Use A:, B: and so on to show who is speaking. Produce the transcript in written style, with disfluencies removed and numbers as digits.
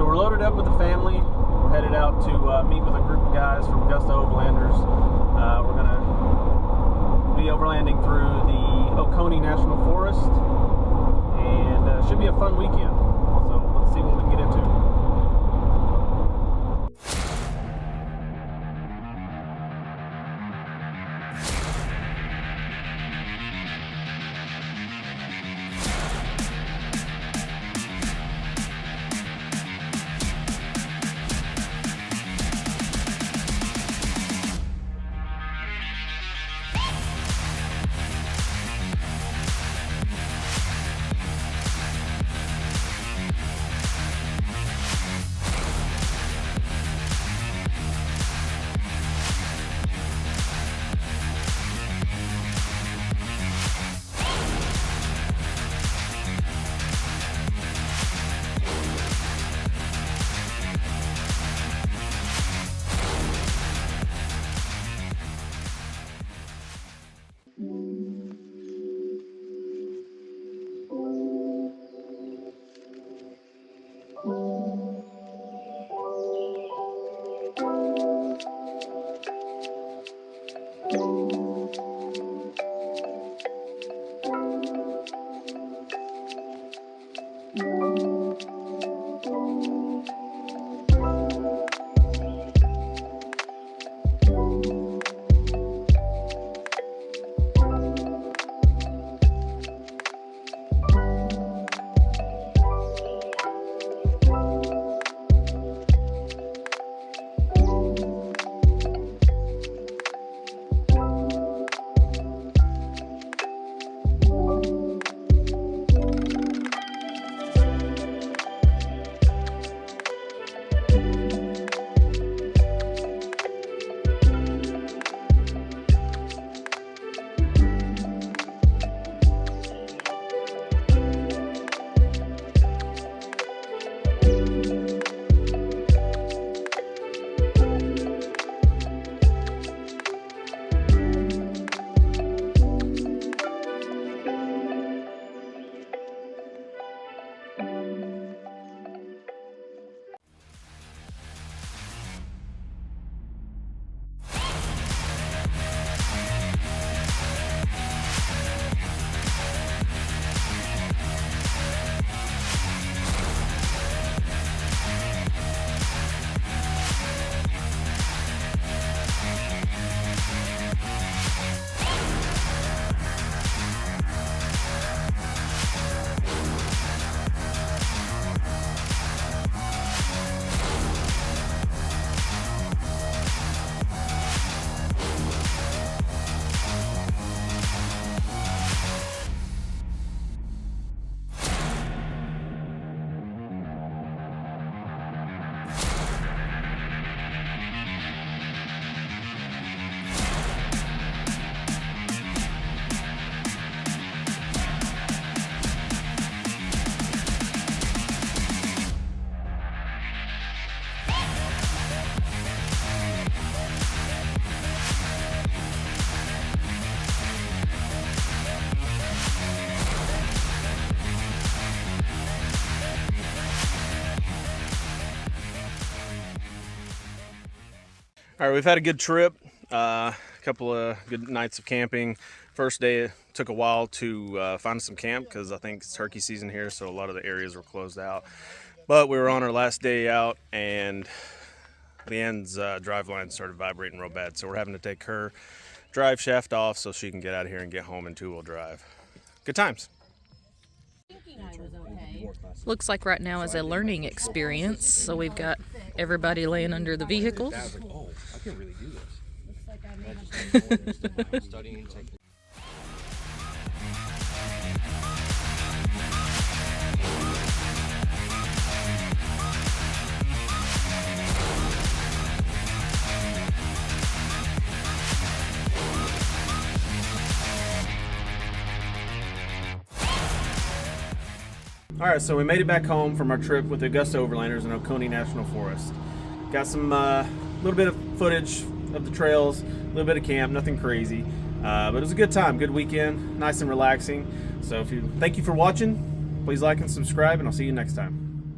A: So we're loaded up with the family. We're headed out to meet with a group of guys from Augusta Overlanders. We're going to be overlanding through the Oconee National Forest, and should be a fun weekend. So let's see what we can get into. All right, we've had a good trip, a couple of good nights of camping. First day, it took a while to find some camp because I think it's turkey season here, so a lot of the areas were closed out. But we were on our last day out, and Leanne's drive line started vibrating real bad, so we're having to take her drive shaft off so she can get out of here and get home in two-wheel drive. Good times.
B: Looks like right now is a learning experience, so we've got everybody laying under the vehicles.
C: Oh, I can really do this. Studying technique.
A: All right, so we made it back home from our trip with the Augusta Overlanders in Oconee National Forest. Got some little bit of footage of the trails, a little bit of camp, nothing crazy, but it was a good time, good weekend, nice and relaxing. So thank you for watching. Please like and subscribe, and I'll see you next time.